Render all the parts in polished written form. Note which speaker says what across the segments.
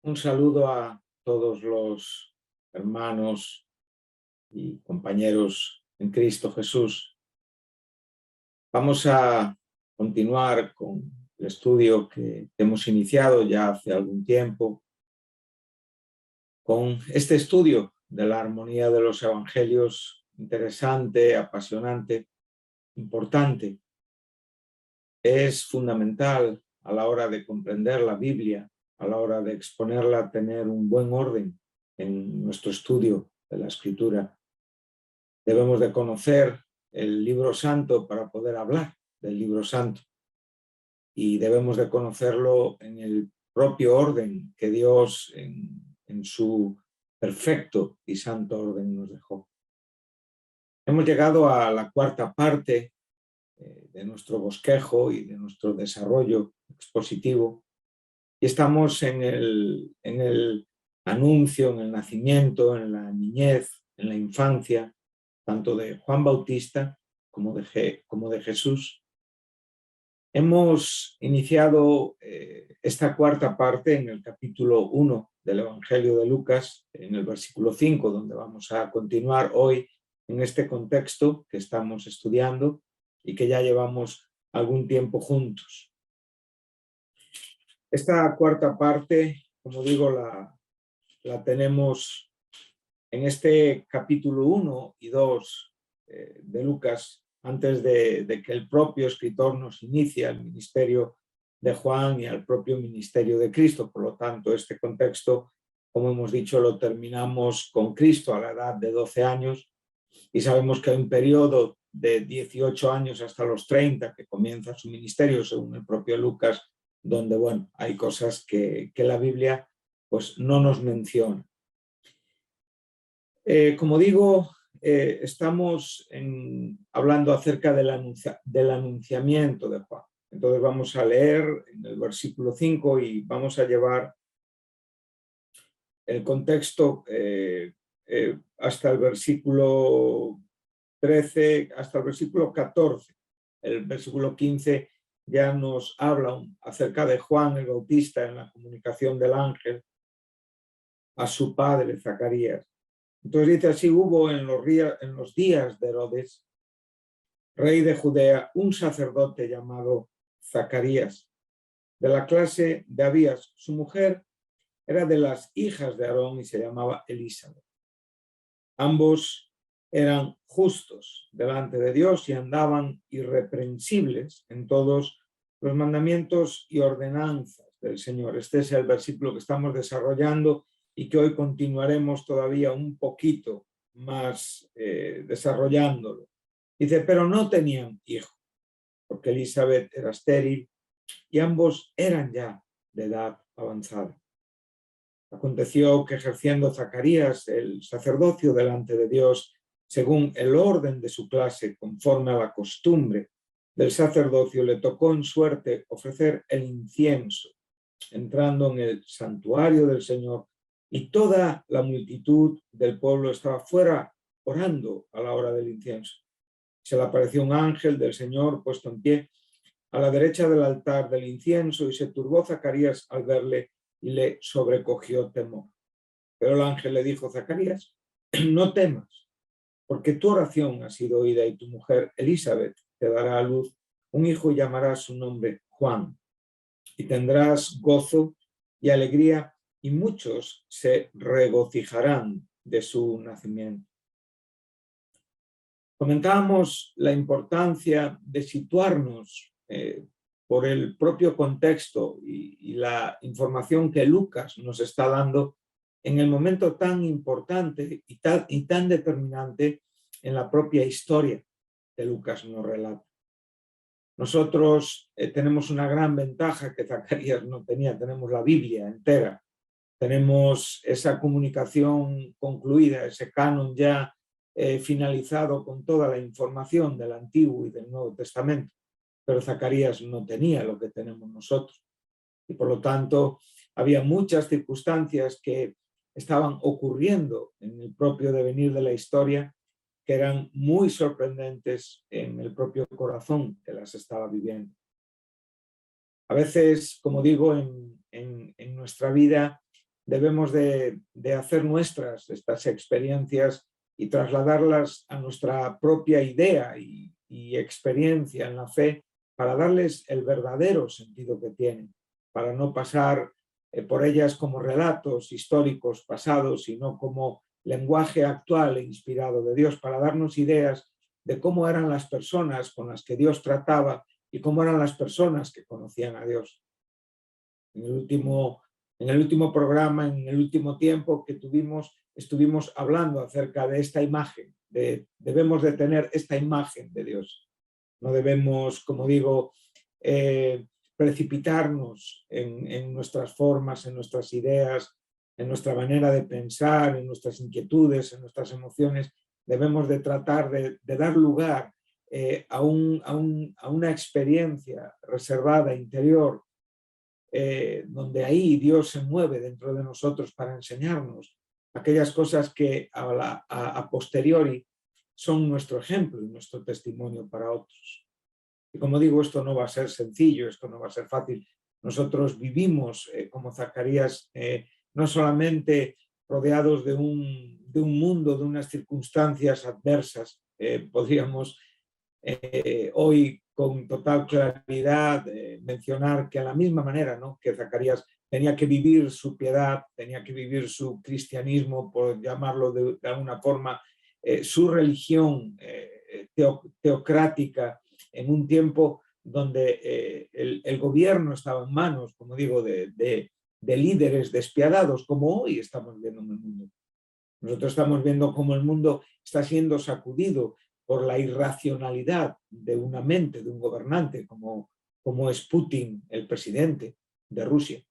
Speaker 1: Un saludo a todos los hermanos y compañeros en Cristo Jesús. Vamos a continuar con el estudio que hemos iniciado ya hace algún tiempo, con este estudio de la armonía de los evangelios, interesante, apasionante, importante. Es fundamental a la hora de comprender la Biblia, a la hora de exponerla, tener un buen orden en nuestro estudio de la Escritura. Debemos de conocer el libro santo para poder hablar del libro santo y debemos de conocerlo en el propio orden que Dios en su perfecto y santo orden nos dejó. Hemos llegado a la cuarta parte de nuestro bosquejo y de nuestro desarrollo expositivo y estamos en el anuncio, en el nacimiento, en la niñez, en la infancia, tanto de Juan Bautista como de Jesús. Hemos iniciado esta cuarta parte en el capítulo 1 del Evangelio de Lucas, en el versículo 5, donde vamos a continuar hoy en este contexto que estamos estudiando y que ya llevamos algún tiempo juntos. Esta cuarta parte, como digo, la tenemos en este capítulo 1 y 2 de Lucas, antes de que el propio escritor nos inicie el ministerio de Juan y al propio ministerio de Cristo. Por lo tanto, este contexto, como hemos dicho, lo terminamos con Cristo a la edad de 12 años y sabemos que hay un periodo de 18 años hasta los 30 que comienza su ministerio, según el propio Lucas, donde, bueno, hay cosas que la Biblia pues no nos menciona. Como digo, estamos hablando acerca del anunciamiento de Juan. Entonces vamos a leer en el versículo 5 y vamos a llevar el contexto hasta el versículo 13, hasta el versículo 14. El versículo 15 ya nos habla acerca de Juan el Bautista en la comunicación del ángel a su padre Zacarías. Entonces dice así: hubo en los días de Herodes, rey de Judea, un sacerdote llamado Zacarías, de la clase de Abías. Su mujer era de las hijas de Aarón y se llamaba Elisabet. Ambos eran justos delante de Dios y andaban irreprensibles en todos los mandamientos y ordenanzas del Señor. Este es el versículo que estamos desarrollando y que hoy continuaremos todavía un poquito más desarrollándolo. Dice, pero no tenían hijo, porque Elisabet era estéril y ambos eran ya de edad avanzada. Aconteció que ejerciendo Zacarías el sacerdocio delante de Dios, según el orden de su clase, conforme a la costumbre del sacerdocio, le tocó en suerte ofrecer el incienso, entrando en el santuario del Señor, y toda la multitud del pueblo estaba fuera orando a la hora del incienso. Se le apareció un ángel del Señor puesto en pie a la derecha del altar del incienso, y se turbó Zacarías al verle y le sobrecogió temor. Pero el ángel le dijo: Zacarías, no temas, porque tu oración ha sido oída y tu mujer Elisabet te dará a luz un hijo y llamarás su nombre Juan. Y tendrás gozo y alegría y muchos se regocijarán de su nacimiento. Comentábamos la importancia de situarnos por el propio contexto y la información que Lucas nos está dando en el momento tan importante y tan determinante en la propia historia que Lucas nos relata. Nosotros tenemos una gran ventaja que Zacarías no tenía, tenemos la Biblia entera, tenemos esa comunicación concluida, ese canon ya finalizado con toda la información del Antiguo y del Nuevo Testamento, pero Zacarías no tenía lo que tenemos nosotros y por lo tanto había muchas circunstancias que estaban ocurriendo en el propio devenir de la historia que eran muy sorprendentes en el propio corazón que las estaba viviendo. A veces, como digo, en nuestra vida debemos de hacer nuestras estas experiencias y trasladarlas a nuestra propia idea y experiencia en la fe para darles el verdadero sentido que tienen, para no pasar por ellas como relatos históricos pasados, sino como lenguaje actual e inspirado de Dios, para darnos ideas de cómo eran las personas con las que Dios trataba y cómo eran las personas que conocían a Dios. En el último programa, en el último tiempo que tuvimos, estuvimos hablando acerca de esta imagen, debemos de tener esta imagen de Dios. No debemos, como digo, precipitarnos en nuestras formas, en nuestras ideas, en nuestra manera de pensar, en nuestras inquietudes, en nuestras emociones. Debemos de tratar de dar lugar a una experiencia reservada, interior, donde ahí Dios se mueve dentro de nosotros para enseñarnos aquellas cosas que a posteriori son nuestro ejemplo y nuestro testimonio para otros. Y como digo, esto no va a ser sencillo, esto no va a ser fácil. Nosotros vivimos como Zacarías, no solamente rodeados de un mundo, de unas circunstancias adversas, podríamos hoy con total claridad mencionar que a la misma manera, ¿no?, que Zacarías tenía que vivir su piedad, tenía que vivir su cristianismo, por llamarlo de alguna forma, su religión teocrática, en un tiempo donde el gobierno estaba en manos, como digo, de líderes despiadados, como hoy estamos viendo en el mundo. Nosotros estamos viendo cómo el mundo está siendo sacudido por la irracionalidad de una mente, de un gobernante, como es Putin, el presidente de Rusia.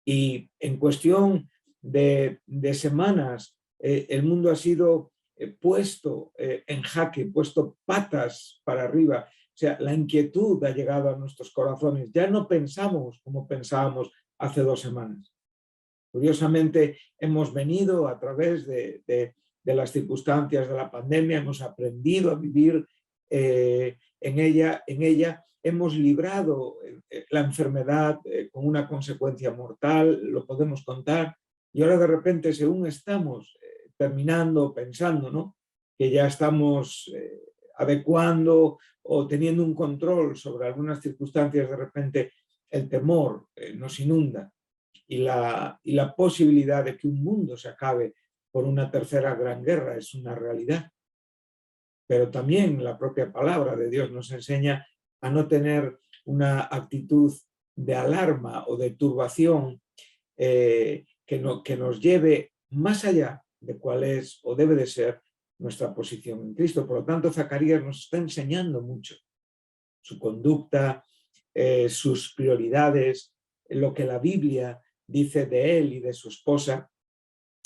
Speaker 1: Y en cuestión de semanas, el mundo ha sido puesto en jaque, puesto patas para arriba. O sea, la inquietud ha llegado a nuestros corazones. Ya no pensamos como pensábamos hace 2 semanas. Curiosamente, hemos venido a través de las circunstancias de la pandemia, hemos aprendido a vivir en ella, hemos librado la enfermedad con una consecuencia mortal, lo podemos contar, y ahora de repente, según estamos terminando, pensando, ¿no?, que ya estamos adecuando o teniendo un control sobre algunas circunstancias, de repente el temor nos inunda. Y la posibilidad de que un mundo se acabe por una tercera gran guerra es una realidad. Pero también la propia palabra de Dios nos enseña a no tener una actitud de alarma o de turbación que nos lleve más allá de cuál es o debe de ser nuestra posición en Cristo. Por lo tanto, Zacarías nos está enseñando mucho su conducta, sus prioridades, lo que la Biblia dice de él y de su esposa,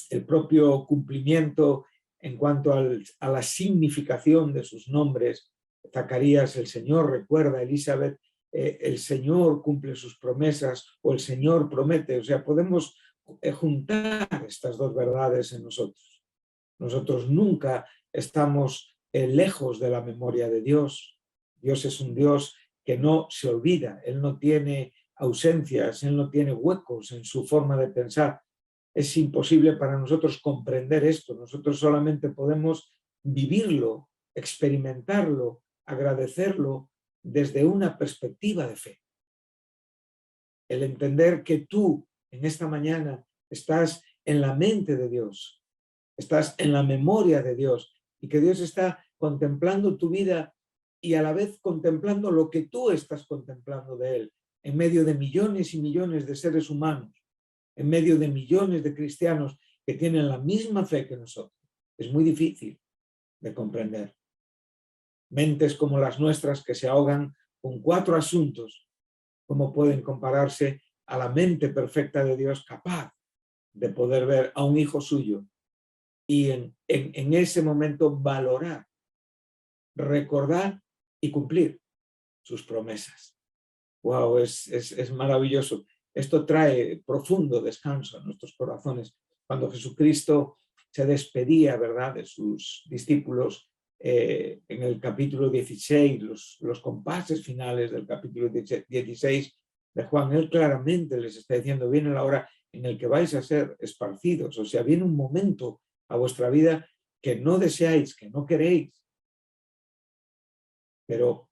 Speaker 1: el propio cumplimiento en cuanto a la significación de sus nombres. Zacarías, el Señor recuerda, a Elizabeth, el Señor cumple sus promesas o el Señor promete. O sea, podemos juntar estas dos verdades en nosotros. Nosotros nunca estamos lejos de la memoria de Dios. Dios es un Dios que no se olvida, Él no tiene ausencias, Él no tiene huecos en su forma de pensar. Es imposible para nosotros comprender esto, nosotros solamente podemos vivirlo, experimentarlo, agradecerlo desde una perspectiva de fe. El entender que tú en esta mañana estás en la mente de Dios, estás en la memoria de Dios y que Dios está contemplando tu vida y a la vez contemplando lo que tú estás contemplando de Él, en medio de millones y millones de seres humanos, en medio de millones de cristianos que tienen la misma fe que nosotros. Es muy difícil de comprender. Mentes como las nuestras que se ahogan con 4 asuntos, ¿cómo pueden compararse a la mente perfecta de Dios, capaz de poder ver a un hijo suyo y en ese momento valorar, recordar y cumplir sus promesas? ¡Wow! Es maravilloso. Esto trae profundo descanso a nuestros corazones. Cuando Jesucristo se despedía, ¿verdad?, de sus discípulos en el capítulo 16, los compases finales del capítulo 16 de Juan, Él claramente les está diciendo: viene la hora en el que vais a ser esparcidos. O sea, viene un momento a vuestra vida que no deseáis, que no queréis, pero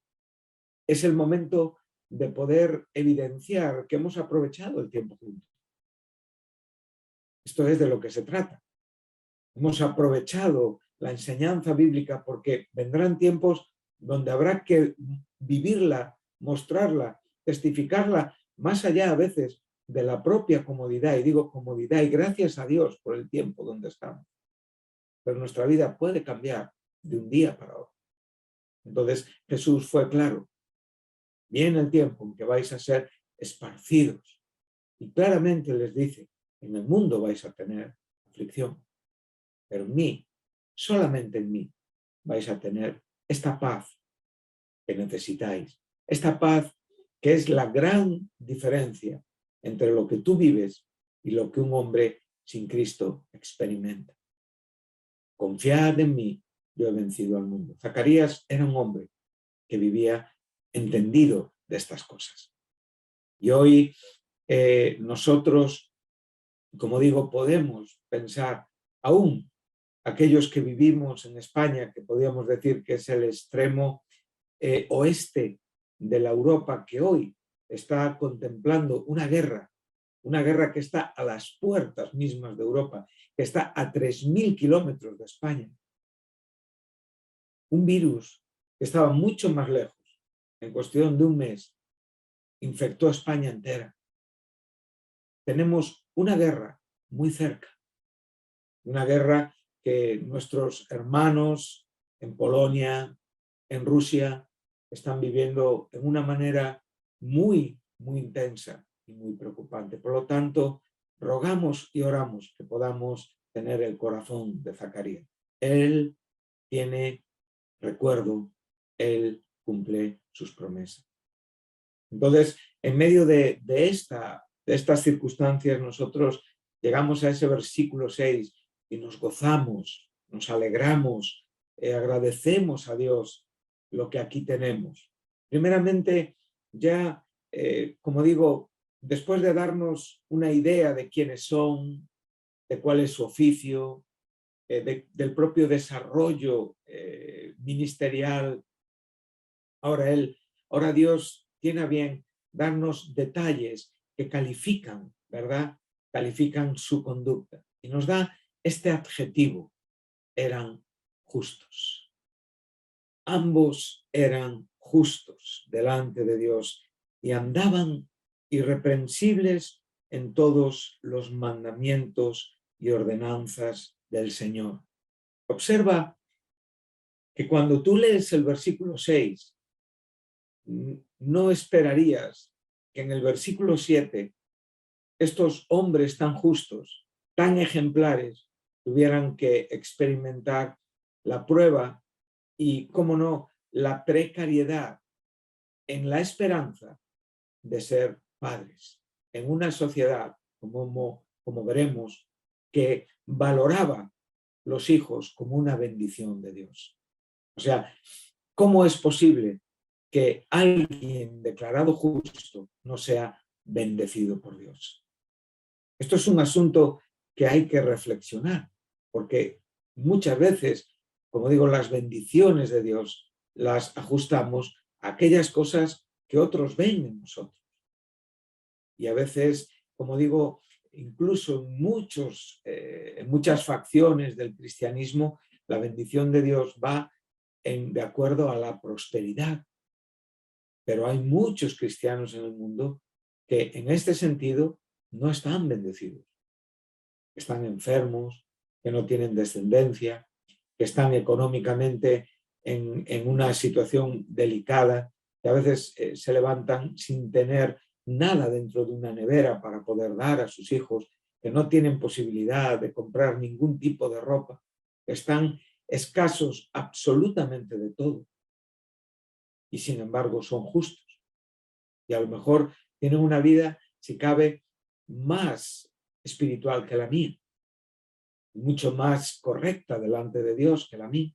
Speaker 1: es el momento de poder evidenciar que hemos aprovechado el tiempo juntos. Esto es de lo que se trata. Hemos aprovechado la enseñanza bíblica porque vendrán tiempos donde habrá que vivirla, mostrarla, testificarla, más allá a veces de la propia comodidad. Y digo comodidad y gracias a Dios por el tiempo donde estamos. Pero nuestra vida puede cambiar de un día para otro. Entonces Jesús fue claro. Viene el tiempo en que vais a ser esparcidos. Y claramente les dice, en el mundo vais a tener aflicción, pero en mí, solamente en mí, vais a tener esta paz que necesitáis. Esta paz que es la gran diferencia entre lo que tú vives y lo que un hombre sin Cristo experimenta. Confiad en mí, yo he vencido al mundo. Zacarías era un hombre que vivía entendido de estas cosas. Y hoy nosotros, como digo, podemos pensar, aún aquellos que vivimos en España, que podríamos decir que es el extremo oeste de la Europa, que hoy está contemplando una guerra que está a las puertas mismas de Europa, que está a 3.000 kilómetros de España. Un virus que estaba mucho más lejos, en cuestión de un mes, infectó a España entera. Tenemos una guerra muy cerca, una guerra que nuestros hermanos en Polonia, en Rusia, están viviendo de una manera muy, muy intensa y muy preocupante. Por lo tanto, rogamos y oramos que podamos tener el corazón de Zacarías. Él tiene recuerdo, él cumple sus promesas. Entonces, en medio de estas circunstancias, nosotros llegamos a ese versículo 6 y nos gozamos, nos alegramos, agradecemos a Dios lo que aquí tenemos. Primeramente, ya, como digo, después de darnos una idea de quiénes son, de cuál es su oficio, del propio desarrollo ministerial, ahora Dios tiene a bien darnos detalles que califican, ¿verdad? Califican su conducta. Y nos da este adjetivo, eran justos. Ambos eran justos delante de Dios y andaban irreprensibles en todos los mandamientos y ordenanzas del Señor. Observa que cuando tú lees el versículo 6, no esperarías que en el versículo 7 estos hombres tan justos, tan ejemplares, tuvieran que experimentar la prueba y, cómo no, la precariedad en la esperanza de ser padres, en una sociedad, como veremos, que valoraba los hijos como una bendición de Dios. O sea, ¿cómo es posible que alguien declarado justo no sea bendecido por Dios? Esto es un asunto que hay que reflexionar, porque muchas veces, como digo, las bendiciones de Dios las ajustamos a aquellas cosas que otros ven en nosotros. Y a veces, como digo, incluso en muchas facciones del cristianismo, la bendición de Dios va de acuerdo a la prosperidad. Pero hay muchos cristianos en el mundo que en este sentido no están bendecidos. Están enfermos, que no tienen descendencia, que están económicamente en una situación delicada, que a veces se levantan sin tener nada dentro de una nevera para poder dar a sus hijos, que no tienen posibilidad de comprar ningún tipo de ropa, que están escasos absolutamente de todo. Y sin embargo son justos. Y a lo mejor tienen una vida, si cabe, más espiritual que la mía, mucho más correcta delante de Dios que la mía.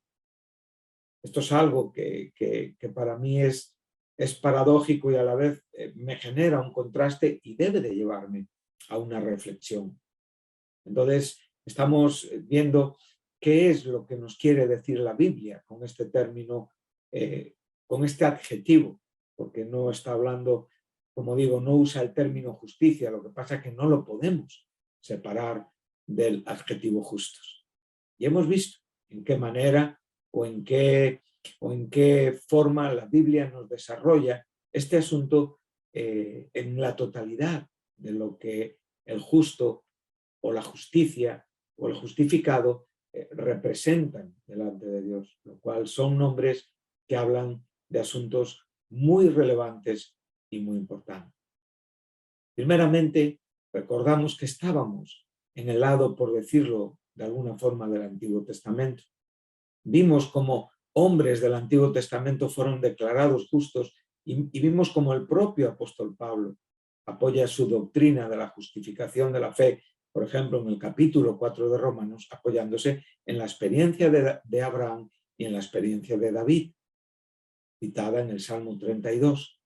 Speaker 1: Esto es algo que para mí es paradójico y a la vez me genera un contraste y debe de llevarme a una reflexión. Entonces, estamos viendo qué es lo que nos quiere decir la Biblia con este término, con este adjetivo, porque no está hablando, como digo, no usa el término justicia, lo que pasa es que no lo podemos separar del adjetivo justos. Y hemos visto en qué manera o en qué forma la Biblia nos desarrolla este asunto en la totalidad de lo que el justo o la justicia o el justificado representan delante de Dios, lo cual son nombres que hablan de asuntos muy relevantes y muy importantes. Primeramente, recordamos que estábamos en el lado, por decirlo de alguna forma, del Antiguo Testamento. Vimos cómo hombres del Antiguo Testamento fueron declarados justos y vimos cómo el propio apóstol Pablo apoya su doctrina de la justificación de la fe, por ejemplo, en el capítulo 4 de Romanos, apoyándose en la experiencia de Abraham y en la experiencia de David, citada en el Salmo 32.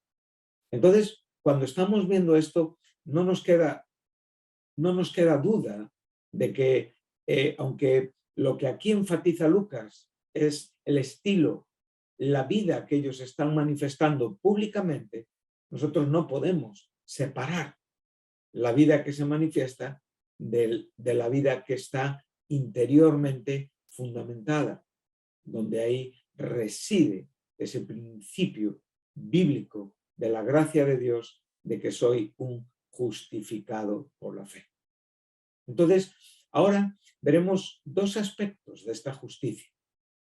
Speaker 1: Entonces, cuando estamos viendo esto, no nos queda duda de que, aunque lo que aquí enfatiza Lucas es el estilo, la vida que ellos están manifestando públicamente, nosotros no podemos separar la vida que se manifiesta de la vida que está interiormente fundamentada, donde ahí reside ese principio bíblico de la gracia de Dios de que soy un justificado por la fe. Entonces, ahora veremos dos aspectos de esta justicia.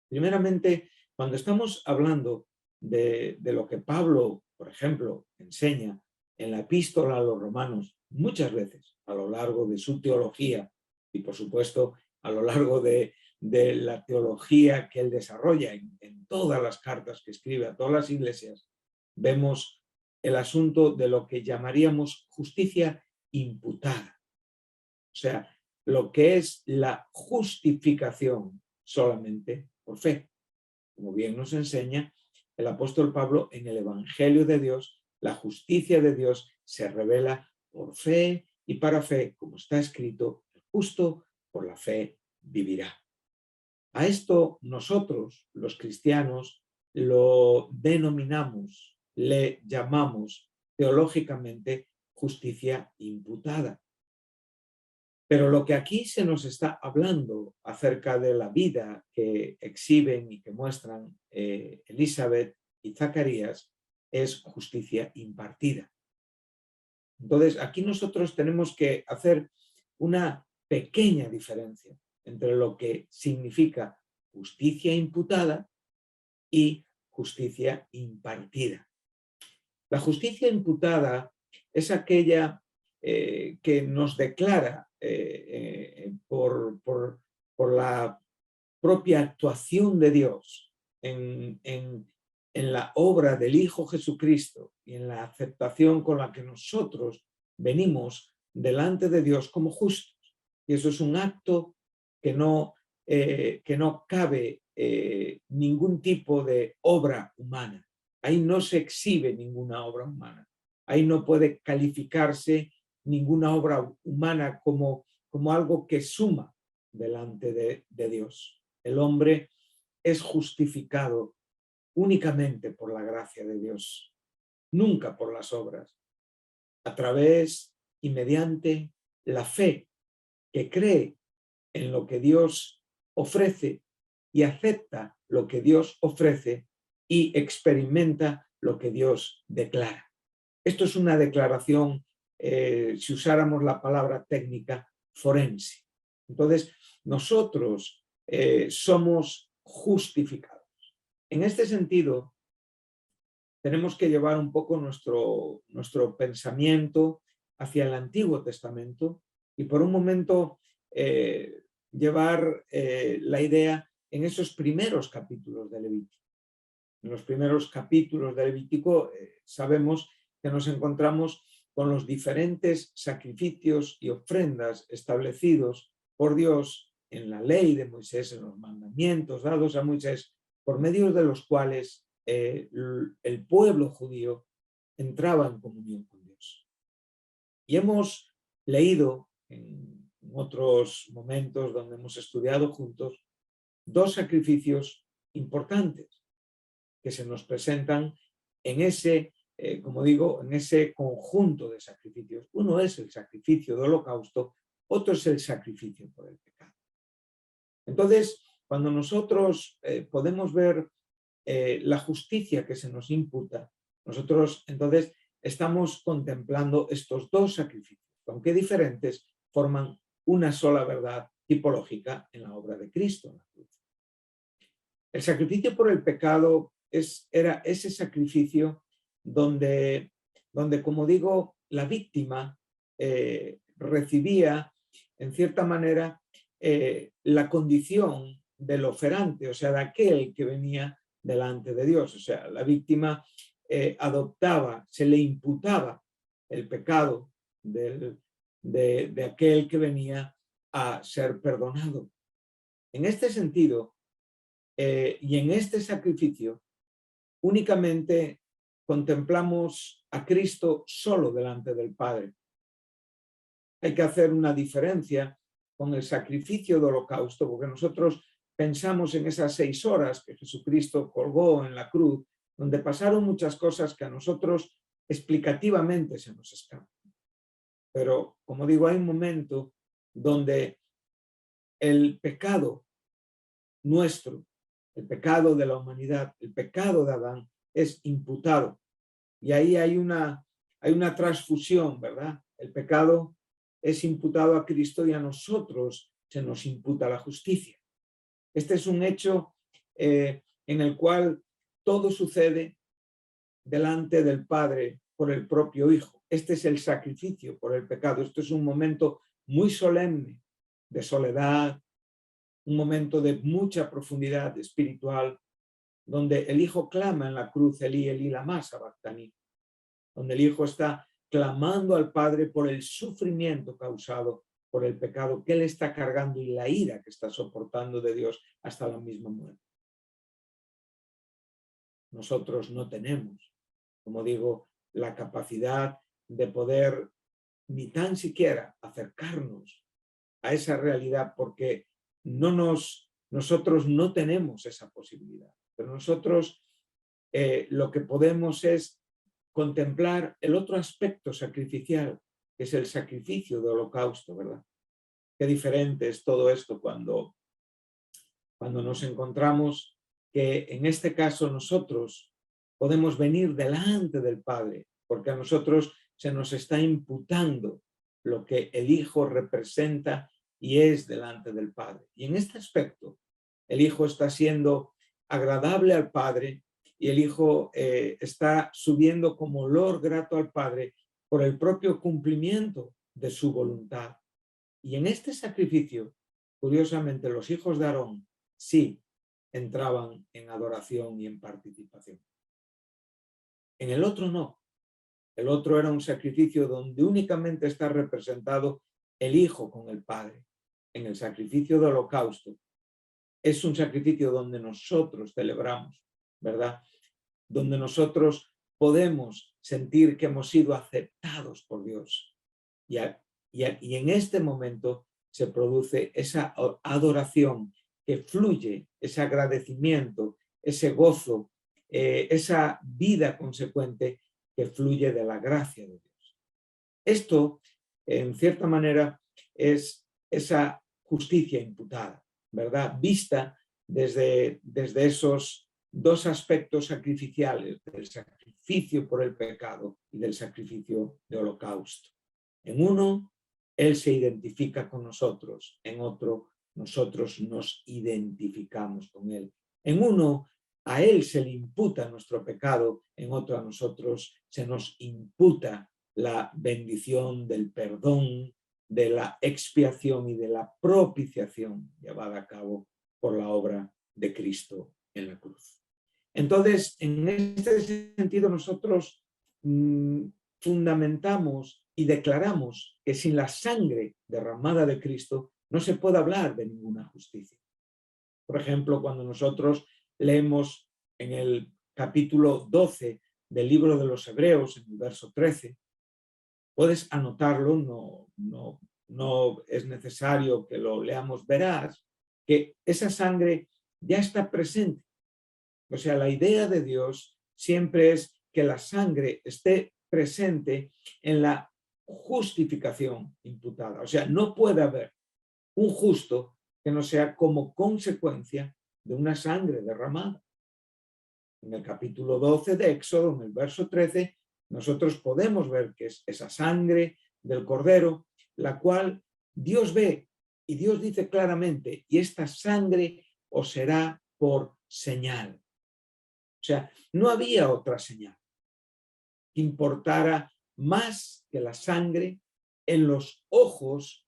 Speaker 1: Primeramente, cuando estamos hablando de lo que Pablo, por ejemplo, enseña en la epístola a los romanos, muchas veces a lo largo de su teología y, por supuesto, a lo largo de la teología que él desarrolla en todas las cartas que escribe a todas las iglesias, vemos el asunto de lo que llamaríamos justicia imputada. O sea, lo que es la justificación solamente por fe. Como bien nos enseña el apóstol Pablo en el Evangelio de Dios, la justicia de Dios se revela por fe y para fe, como está escrito, el justo por la fe vivirá. A esto nosotros, los cristianos, lo denominamos, le llamamos teológicamente justicia imputada. Pero lo que aquí se nos está hablando acerca de la vida que exhiben y que muestran Elizabeth y Zacarías es justicia impartida. Entonces, aquí nosotros tenemos que hacer una pequeña diferencia entre lo que significa justicia imputada y justicia impartida. La justicia imputada es aquella que nos declara por la propia actuación de Dios en la obra del Hijo Jesucristo y en la aceptación con la que nosotros venimos delante de Dios como justos. Y eso es un acto que no cabe ningún tipo de obra humana. Ahí no se exhibe ninguna obra humana. Ahí no puede calificarse ninguna obra humana como algo que suma delante de Dios. El hombre es justificado únicamente por la gracia de Dios, nunca por las obras, a través y mediante la fe que cree en lo que Dios ofrece y acepta lo que Dios ofrece y experimenta lo que Dios declara. Esto es una declaración, si usáramos la palabra técnica, forense. Entonces, nosotros somos justificados. En este sentido, tenemos que llevar un poco nuestro pensamiento hacia el Antiguo Testamento y por un momento llevar la idea en esos primeros capítulos de Levítico. En los primeros capítulos de Levítico sabemos que nos encontramos con los diferentes sacrificios y ofrendas establecidos por Dios en la ley de Moisés, en los mandamientos dados a Moisés, por medio de los cuales el pueblo judío entraba en comunión con Dios. Y hemos leído en otros momentos donde hemos estudiado juntos dos sacrificios importantes que se nos presentan en ese, como digo, en ese conjunto de sacrificios. Uno es el sacrificio de holocausto, otro es el sacrificio por el pecado. Entonces, cuando nosotros podemos ver la justicia que se nos imputa, nosotros entonces estamos contemplando estos dos sacrificios, aunque diferentes, forman una sola verdad tipológica en la obra de Cristo en la cruz. El sacrificio por el pecado era ese sacrificio donde, como digo, la víctima recibía, en cierta manera, la condición del oferante, o sea, de aquel que venía delante de Dios. O sea, la víctima adoptaba, se le imputaba el pecado de aquel que venía a ser perdonado. En este sentido, y en este sacrificio, únicamente contemplamos a Cristo solo delante del Padre. Hay que hacer una diferencia con el sacrificio de holocausto, porque nosotros pensamos en esas 6 horas que Jesucristo colgó en la cruz, donde pasaron muchas cosas que a nosotros explicativamente se nos escapan. Pero, como digo, hay un momento donde el pecado nuestro, el pecado de la humanidad, el pecado de Adán, es imputado. Y ahí hay una transfusión, ¿verdad? El pecado es imputado a Cristo y a nosotros se nos imputa la justicia. Este es un hecho en el cual todo sucede delante del Padre por el propio Hijo. Este es el sacrificio por el pecado. Esto es un momento muy solemne de soledad, un momento de mucha profundidad espiritual, donde el Hijo clama en la cruz, Elí, Elí, lama sabactani, donde el Hijo está clamando al Padre por el sufrimiento causado por el pecado que Él está cargando y la ira que está soportando de Dios hasta la misma muerte. Nosotros no tenemos, como digo, la capacidad de poder ni tan siquiera acercarnos a esa realidad porque nosotros no tenemos esa posibilidad. Pero nosotros lo que podemos es contemplar el otro aspecto sacrificial, que es el sacrificio de holocausto, ¿verdad? Qué diferente es todo esto cuando nos encontramos que en este caso nosotros podemos venir delante del Padre, porque a nosotros se nos está imputando lo que el Hijo representa y es delante del Padre. Y en este aspecto, el Hijo está siendo agradable al Padre y el Hijo está subiendo como olor grato al Padre por el propio cumplimiento de su voluntad. Y en este sacrificio, curiosamente, los hijos de Aarón sí entraban en adoración y en participación. En el otro no. El otro era un sacrificio donde únicamente está representado el Hijo con el Padre. En el sacrificio de holocausto es un sacrificio donde nosotros celebramos, ¿verdad? Donde nosotros podemos sentir que hemos sido aceptados por Dios. Y en este momento se produce esa adoración que fluye, ese agradecimiento, ese gozo, esa vida consecuente que fluye de la gracia de Dios. Esto, en cierta manera, es esa justicia imputada, ¿verdad? Vista desde esos dos aspectos sacrificiales, del sacrificio por el pecado y del sacrificio de holocausto. En uno, Él se identifica con nosotros, en otro, nosotros nos identificamos con Él. En uno, a Él se le imputa nuestro pecado, en otro a nosotros se nos imputa la bendición del perdón, de la expiación y de la propiciación llevada a cabo por la obra de Cristo en la cruz. Entonces, en este sentido, nosotros fundamentamos y declaramos que sin la sangre derramada de Cristo no se puede hablar de ninguna justicia. Por ejemplo, cuando nosotros leemos en el capítulo 12 del libro de los Hebreos, en el verso 13, puedes anotarlo, no es necesario que lo leamos, verás que esa sangre ya está presente. O sea, la idea de Dios siempre es que la sangre esté presente en la justificación imputada. O sea, no puede haber un justo que no sea como consecuencia de una sangre derramada. En el capítulo 12 de Éxodo, en el verso 13, nosotros podemos ver que es esa sangre del Cordero, la cual Dios ve y Dios dice claramente, y esta sangre os será por señal. O sea, no había otra señal que importara más que la sangre en los ojos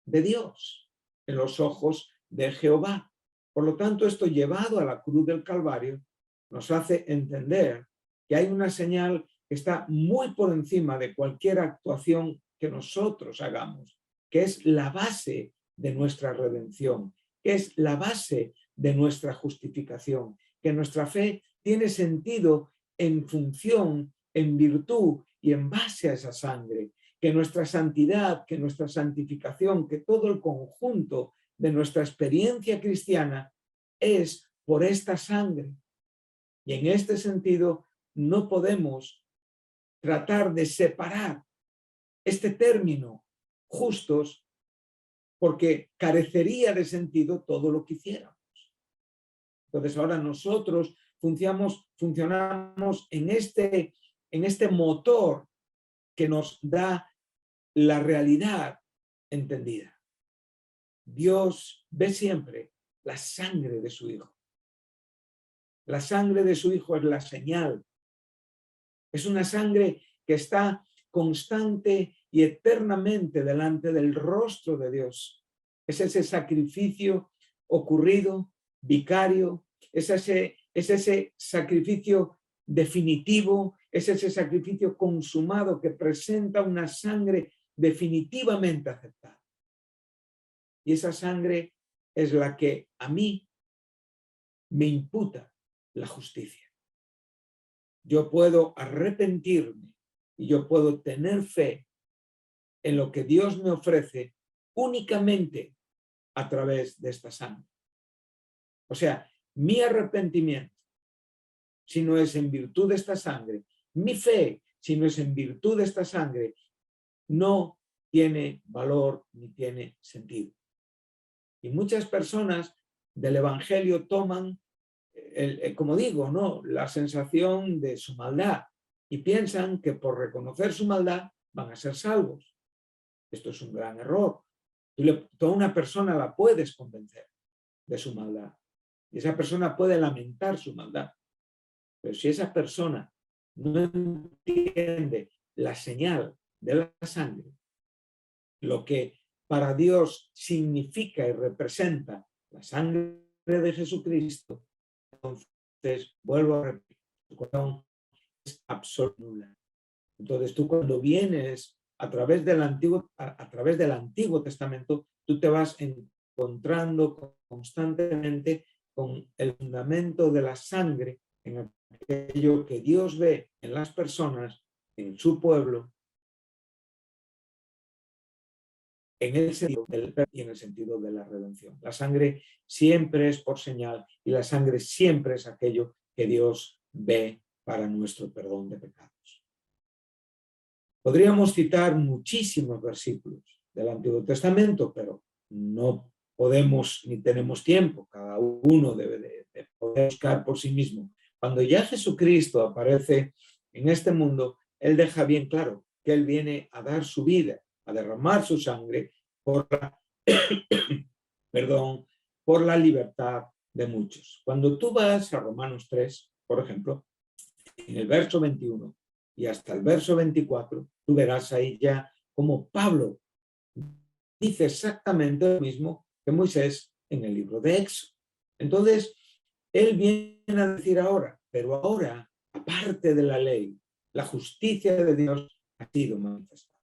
Speaker 1: de Dios, en los ojos de Jehová. Por lo tanto, esto llevado a la cruz del Calvario nos hace entender que hay una señal que está muy por encima de cualquier actuación que nosotros hagamos, que es la base de nuestra redención, que es la base de nuestra justificación, que nuestra fe tiene sentido en función, en virtud y en base a esa sangre, que nuestra santidad, que nuestra santificación, que todo el conjunto de nuestra experiencia cristiana es por esta sangre. Y en este sentido no podemos tratar de separar este término justos porque carecería de sentido todo lo que hiciéramos. Entonces ahora nosotros funcionamos en este motor que nos da la realidad entendida. Dios ve siempre la sangre de su Hijo. La sangre de su Hijo es la señal. Es una sangre que está constante y eternamente delante del rostro de Dios. Es ese sacrificio ocurrido, vicario, es ese sacrificio definitivo, es ese sacrificio consumado que presenta una sangre definitivamente aceptada. Y esa sangre es la que a mí me imputa la justicia. Yo puedo arrepentirme y yo puedo tener fe en lo que Dios me ofrece únicamente a través de esta sangre. O sea, mi arrepentimiento, si no es en virtud de esta sangre, mi fe, si no es en virtud de esta sangre, no tiene valor ni tiene sentido. Y muchas personas del Evangelio toman, como digo, ¿no?, la sensación de su maldad y piensan que por reconocer su maldad van a ser salvos. Esto es un gran error. Toda una persona la puedes convencer de su maldad y esa persona puede lamentar su maldad. Pero si esa persona no entiende la señal de la sangre, lo que para Dios significa y representa la sangre de Jesucristo, entonces, vuelvo a repetir, tu corazón es absoluta. Entonces, tú cuando vienes a través del Antiguo Testamento, tú te vas encontrando constantemente con el fundamento de la sangre en aquello que Dios ve en las personas, en su pueblo, en el sentido del y en el sentido de la redención. La sangre siempre es por señal y la sangre siempre es aquello que Dios ve para nuestro perdón de pecados. Podríamos citar muchísimos versículos del Antiguo Testamento, pero no podemos ni tenemos tiempo. Cada uno debe de poder buscar por sí mismo. Cuando ya Jesucristo aparece en este mundo, Él deja bien claro que Él viene a dar su vida, a derramar su sangre por la, por la libertad de muchos. Cuando tú vas a Romanos 3, por ejemplo, en el verso 21 y hasta el verso 24, tú verás ahí ya como Pablo dice exactamente lo mismo que Moisés en el libro de Éxodo. Entonces, él viene a decir ahora, pero ahora, aparte de la ley, la justicia de Dios ha sido manifestada.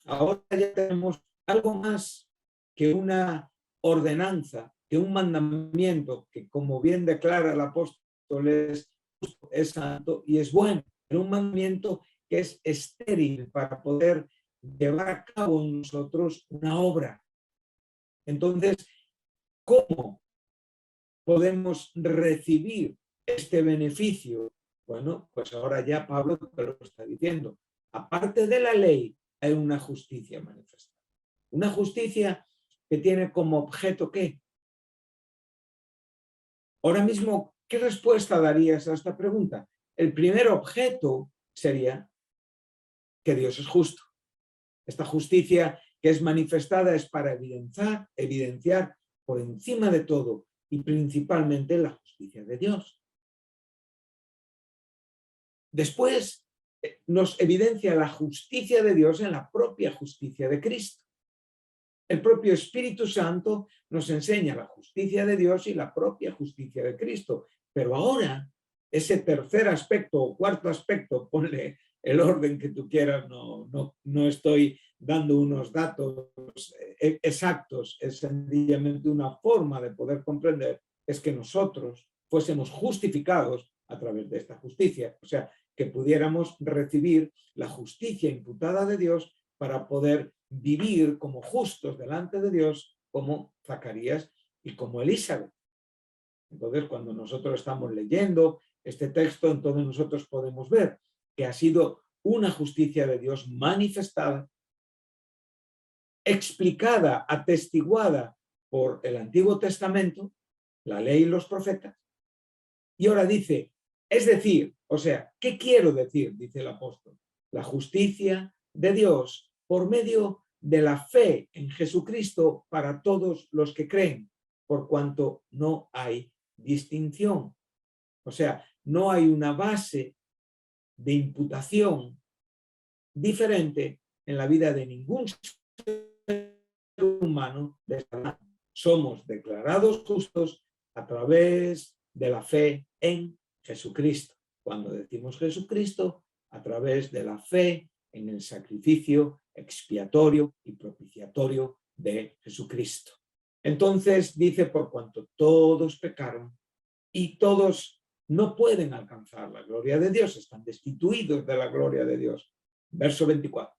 Speaker 1: Ahora ya tenemos algo más que una ordenanza, que un mandamiento que, como bien declara el apóstol, es justo, es santo y es bueno, pero un mandamiento que es estéril para poder llevar a cabo en nosotros una obra. Entonces, ¿cómo podemos recibir este beneficio? Bueno, pues ahora ya Pablo te lo está diciendo. Aparte de la ley, hay una justicia manifestada. Una justicia que tiene como objeto ¿qué? Ahora mismo, ¿qué respuesta darías a esta pregunta? El primer objeto sería que Dios es justo. Esta justicia que es manifestada es para evidenciar por encima de todo y principalmente la justicia de Dios. Después nos evidencia la justicia de Dios en la propia justicia de Cristo. El propio Espíritu Santo nos enseña la justicia de Dios y la propia justicia de Cristo. Pero ahora, ese tercer aspecto o cuarto aspecto, ponle el orden que tú quieras, no estoy dando unos datos exactos, es sencillamente una forma de poder comprender, es que nosotros fuésemos justificados a través de esta justicia. O sea, que pudiéramos recibir la justicia imputada de Dios para poder vivir como justos delante de Dios, como Zacarías y como Elizabeth. Entonces, cuando nosotros estamos leyendo este texto, entonces nosotros podemos ver que ha sido una justicia de Dios manifestada, explicada, atestiguada por el Antiguo Testamento, la ley y los profetas. Y ahora dice, es decir, o sea, ¿qué quiero decir? Dice el apóstol. La justicia de Dios por medio de la fe en Jesucristo para todos los que creen, por cuanto no hay distinción. O sea, no hay una base de imputación diferente en la vida de ningún ser humano de esta manera. Somos declarados justos a través de la fe en Jesucristo. Cuando decimos Jesucristo, a través de la fe en el sacrificio expiatorio y propiciatorio de Jesucristo. Entonces dice, por cuanto todos pecaron y todos no pueden alcanzar la gloria de Dios, están destituidos de la gloria de Dios. Verso 24,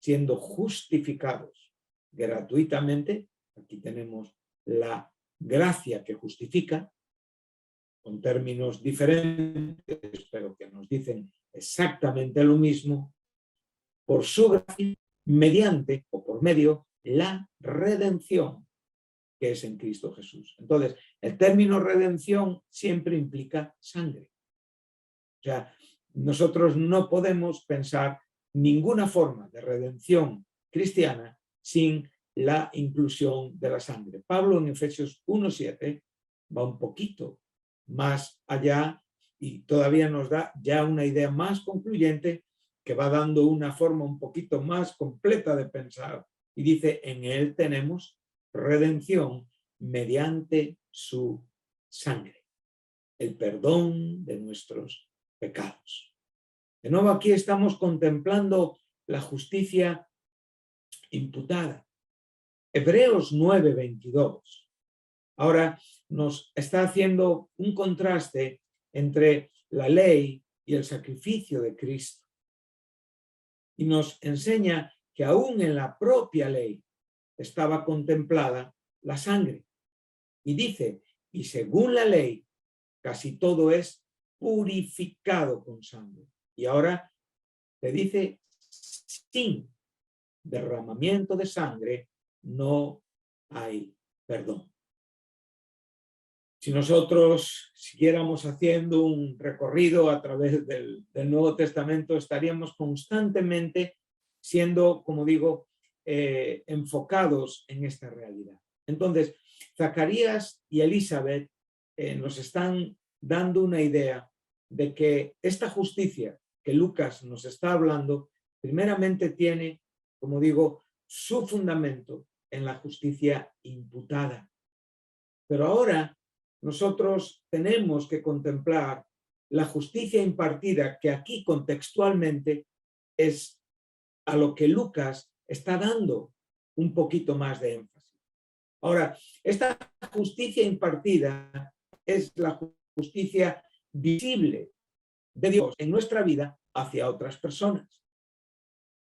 Speaker 1: siendo justificados gratuitamente, aquí tenemos la gracia que justifica, con términos diferentes, pero que nos dicen exactamente lo mismo, por su gracia, mediante o por medio la redención que es en Cristo Jesús. Entonces, el término redención siempre implica sangre. O sea, nosotros no podemos pensar ninguna forma de redención cristiana sin la inclusión de la sangre. Pablo en Efesios 1:7 va un poquito más allá y todavía nos da ya una idea más concluyente que va dando una forma un poquito más completa de pensar y dice, en él tenemos redención mediante su sangre, el perdón de nuestros pecados. De nuevo aquí estamos contemplando la justicia imputada. Hebreos 9:22 ahora nos está haciendo un contraste entre la ley y el sacrificio de Cristo. Y nos enseña que aún en la propia ley estaba contemplada la sangre. Y dice, y según la ley, casi todo es purificado con sangre. Y ahora le dice, sin derramamiento de sangre no hay perdón. Si nosotros siguiéramos haciendo un recorrido a través del Nuevo Testamento, estaríamos constantemente siendo, como digo, enfocados en esta realidad. Entonces, Zacarías y Elizabeth nos están dando una idea de que esta justicia que Lucas nos está hablando, primeramente tiene, como digo, su fundamento en la justicia imputada. Pero ahora nosotros tenemos que contemplar la justicia impartida, que aquí contextualmente es a lo que Lucas está dando un poquito más de énfasis. Ahora, esta justicia impartida es la justicia visible de Dios en nuestra vida hacia otras personas.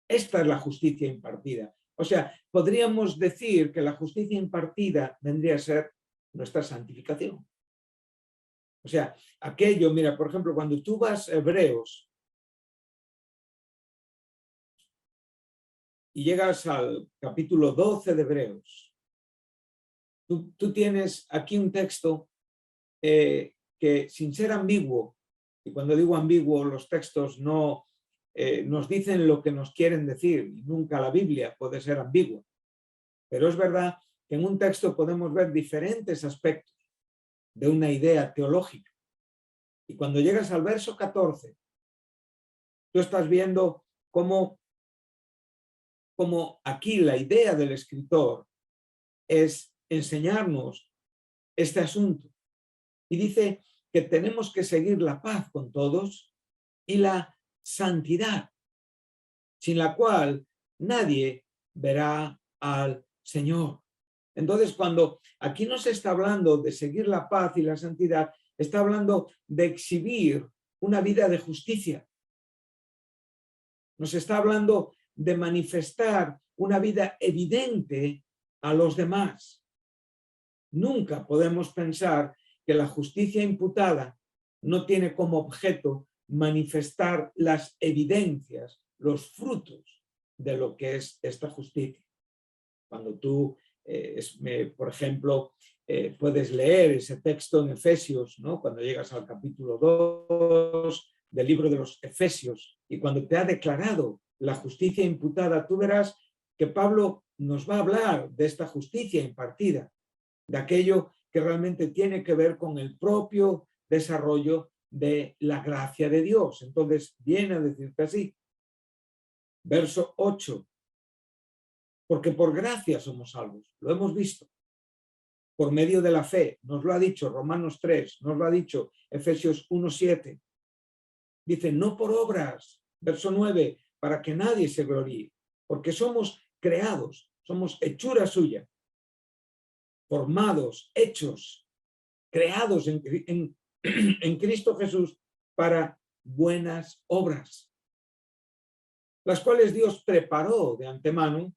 Speaker 1: Esta es la justicia impartida. O sea, podríamos decir que la justicia impartida vendría a ser nuestra santificación. O sea, aquello, mira, por ejemplo, cuando tú vas a Hebreos y llegas al capítulo 12 de Hebreos, tú tienes aquí un texto que sin ser ambiguo, y cuando digo ambiguo, los textos no nos dicen lo que nos quieren decir, y nunca la Biblia puede ser ambigua, pero es verdad que en un texto podemos ver diferentes aspectos de una idea teológica. Y cuando llegas al verso 14, tú estás viendo cómo aquí la idea del escritor es enseñarnos este asunto. Y dice que tenemos que seguir la paz con todos y la santidad, sin la cual nadie verá al Señor. Entonces, cuando aquí no se está hablando de seguir la paz y la santidad, está hablando de exhibir una vida de justicia. Nos está hablando de manifestar una vida evidente a los demás. Nunca podemos pensar que la justicia imputada no tiene como objeto manifestar las evidencias, los frutos de lo que es esta justicia. Cuando tú, por ejemplo, puedes leer ese texto en Efesios, ¿no? Cuando llegas al capítulo 2 del libro de los Efesios, y cuando te ha declarado la justicia imputada, tú verás que Pablo nos va a hablar de esta justicia impartida, de aquello que realmente tiene que ver con el propio desarrollo de la gracia de Dios. Entonces viene a decirte así, verso 8, porque por gracia somos salvos, lo hemos visto, por medio de la fe, nos lo ha dicho Romanos 3, nos lo ha dicho Efesios 1:7, dice, no por obras, verso 9, para que nadie se gloríe, porque somos creados, somos hechura suya, formados, hechos, creados en Cristo Jesús para buenas obras, las cuales Dios preparó de antemano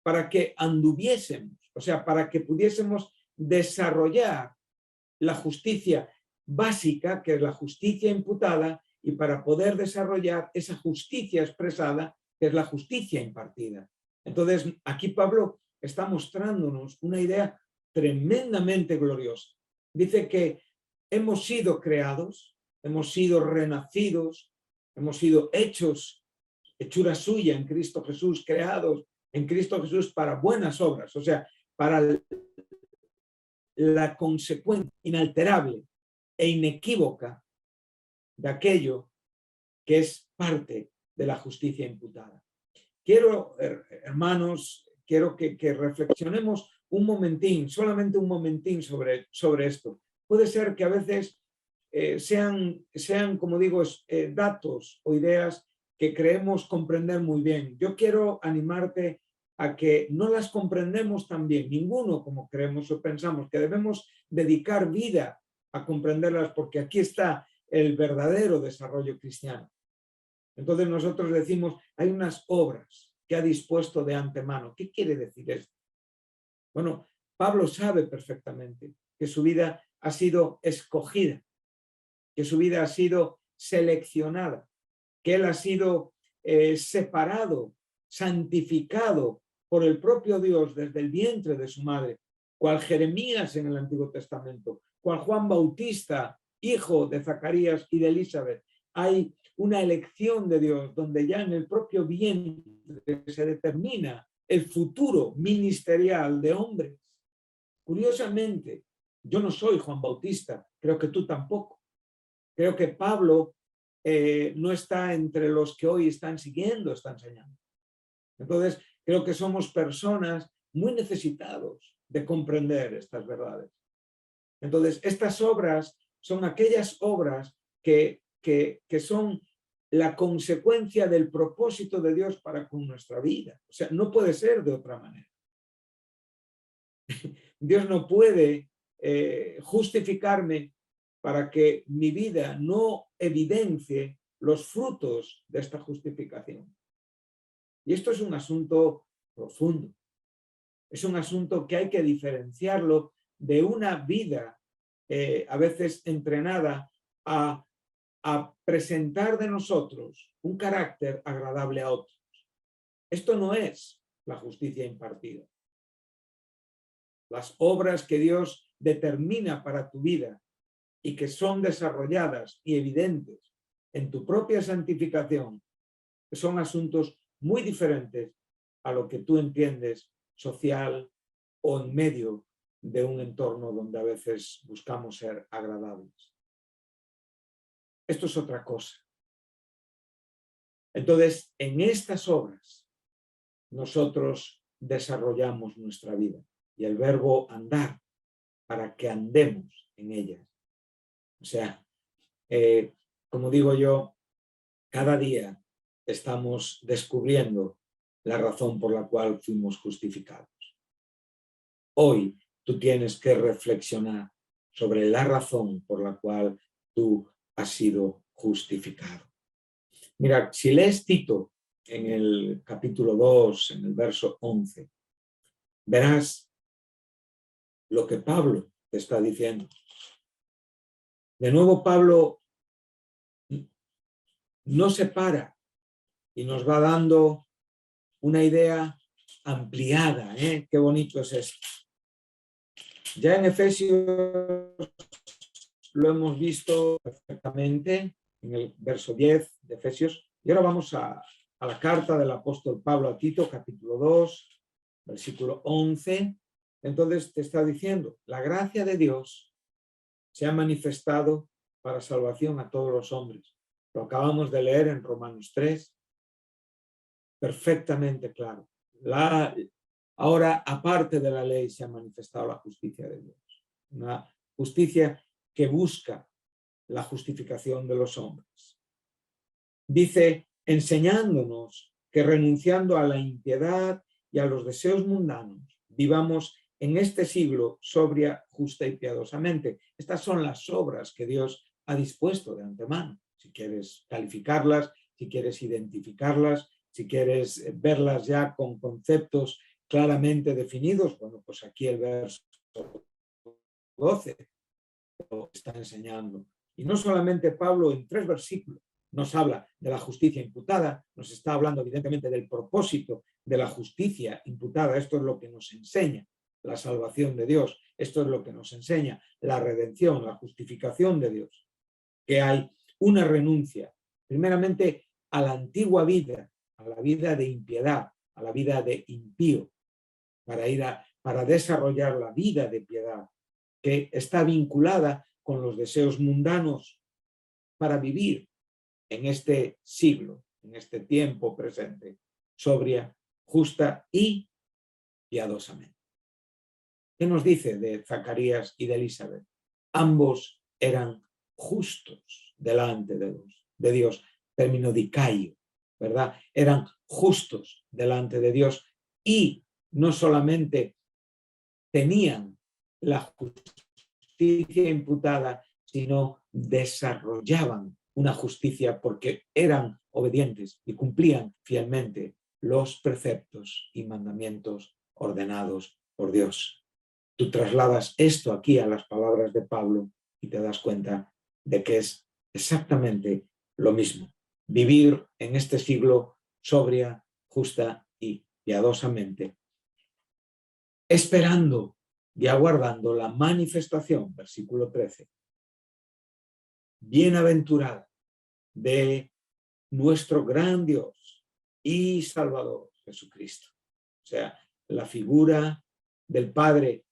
Speaker 1: para que anduviésemos, o sea, para que pudiésemos desarrollar la justicia básica, que es la justicia imputada, y para poder desarrollar esa justicia expresada, que es la justicia impartida. Entonces, aquí Pablo está mostrándonos una idea tremendamente gloriosa. Dice que hemos sido creados, hemos sido renacidos, hemos sido hechos, hechura suya en Cristo Jesús, creados en Cristo Jesús para buenas obras, o sea, para la consecuencia inalterable e inequívoca de aquello que es parte de la justicia imputada. Quiero, hermanos, quiero que reflexionemos un momentín, solamente un momentín sobre esto. Puede ser que a veces sean, como digo, datos o ideas que creemos comprender muy bien. Yo quiero animarte a que no las comprendemos tan bien, ninguno como creemos o pensamos, que debemos dedicar vida a comprenderlas, porque aquí está el verdadero desarrollo cristiano. Entonces nosotros decimos, hay unas obras que ha dispuesto de antemano. ¿Qué quiere decir esto? Bueno, Pablo sabe perfectamente que su vida ha sido escogida, que su vida ha sido seleccionada, que él ha sido separado, santificado por el propio Dios desde el vientre de su madre, cual Jeremías en el Antiguo Testamento, cual Juan Bautista, hijo de Zacarías y de Elizabeth. Hay una elección de Dios donde ya en el propio vientre se determina el futuro ministerial de hombres. Curiosamente, yo no soy Juan Bautista, creo que tú tampoco. Creo que Pablo no está entre los que hoy están siguiendo esta enseñanza. Entonces, creo que somos personas muy necesitados de comprender estas verdades. Entonces, estas obras son aquellas obras que son la consecuencia del propósito de Dios para con nuestra vida. O sea, no puede ser de otra manera. Dios no puede justificarme para que mi vida no evidencie los frutos de esta justificación. Y esto es un asunto profundo. Es un asunto que hay que diferenciarlo de una vida a veces entrenada a presentar de nosotros un carácter agradable a otros. Esto no es la justicia impartida. Las obras que Dios determina para tu vida y que son desarrolladas y evidentes en tu propia santificación son asuntos muy diferentes a lo que tú entiendes social o en medio de un entorno donde a veces buscamos ser agradables. Esto es otra cosa. Entonces, en estas obras nosotros desarrollamos nuestra vida y el verbo andar para que andemos en ellas. O sea, como digo yo, cada día estamos descubriendo la razón por la cual fuimos justificados. Hoy tú tienes que reflexionar sobre la razón por la cual tú has sido justificado. Mira, si lees Tito en el capítulo 2, en el verso 11, verás lo que Pablo te está diciendo. De nuevo, Pablo no se para y nos va dando una idea ampliada. Qué bonito es esto. Ya en Efesios lo hemos visto perfectamente en el verso 10 de Efesios. Y ahora vamos a la carta del apóstol Pablo a Tito, capítulo 2, versículo 11. Entonces te está diciendo, la gracia de Dios se ha manifestado para salvación a todos los hombres. Lo acabamos de leer en Romanos 3, perfectamente claro. Ahora, aparte de la ley, se ha manifestado la justicia de Dios. Una justicia que busca la justificación de los hombres. Dice, enseñándonos que renunciando a la impiedad y a los deseos mundanos, vivamos en este siglo sobria, justa y piadosamente. Estas son las obras que Dios ha dispuesto de antemano. Si quieres calificarlas, si quieres identificarlas, si quieres verlas ya con conceptos claramente definidos, bueno, pues aquí el verso 12 lo está enseñando. Y no solamente Pablo en 3 versículos nos habla de la justicia imputada, nos está hablando evidentemente del propósito de la justicia imputada. Esto es lo que nos enseña la salvación de Dios. Esto es lo que nos enseña la redención, la justificación de Dios. Que hay una renuncia, primeramente a la antigua vida, a la vida de impiedad, a la vida de impío, para desarrollar la vida de piedad, que está vinculada con los deseos mundanos para vivir en este siglo, en este tiempo presente, sobria, justa y piadosamente. ¿Qué nos dice de Zacarías y de Elizabeth? Ambos eran justos delante de Dios, término dicaio, ¿verdad? Eran justos delante de Dios y no solamente tenían la justicia imputada, sino desarrollaban una justicia porque eran obedientes y cumplían fielmente los preceptos y mandamientos ordenados por Dios. Tú trasladas esto aquí a las palabras de Pablo y te das cuenta de que es exactamente lo mismo. Vivir en este siglo sobria, justa y piadosamente, esperando y aguardando la manifestación, versículo 13, bienaventurada de nuestro gran Dios y Salvador Jesucristo. O sea, la figura del Padre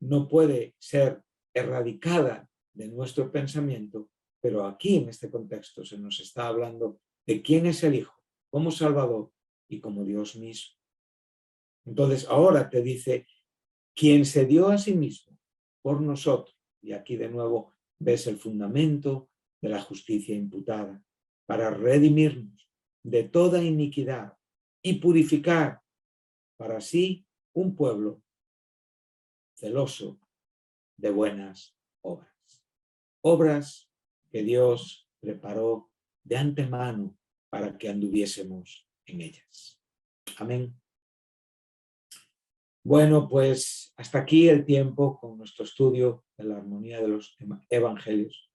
Speaker 1: no puede ser erradicada de nuestro pensamiento, pero aquí en este contexto se nos está hablando de quién es el Hijo, como Salvador y como Dios mismo. Entonces ahora te dice, quien se dio a sí mismo por nosotros, y aquí de nuevo ves el fundamento de la justicia imputada, para redimirnos de toda iniquidad y purificar para sí un pueblo celoso de buenas obras. Obras que Dios preparó de antemano para que anduviésemos en ellas. Amén. Bueno, pues hasta aquí el tiempo con nuestro estudio de la armonía de los evangelios.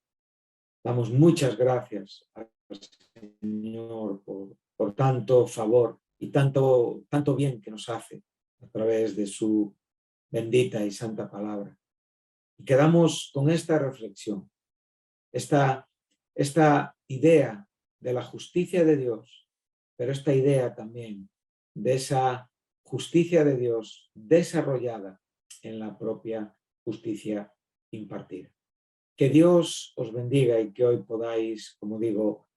Speaker 1: Damos muchas gracias al Señor por tanto favor y tanto bien que nos hace a través de su bendita y santa palabra. Y quedamos con esta reflexión, esta idea de la justicia de Dios, pero esta idea también de esa justicia de Dios desarrollada en la propia justicia impartida. Que Dios os bendiga y que hoy podáis, como digo,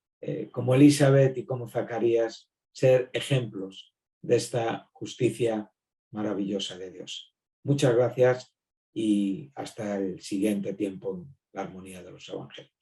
Speaker 1: como Elizabeth y como Zacarías, ser ejemplos de esta justicia maravillosa de Dios. Muchas gracias y hasta el siguiente tiempo en la armonía de los evangelios.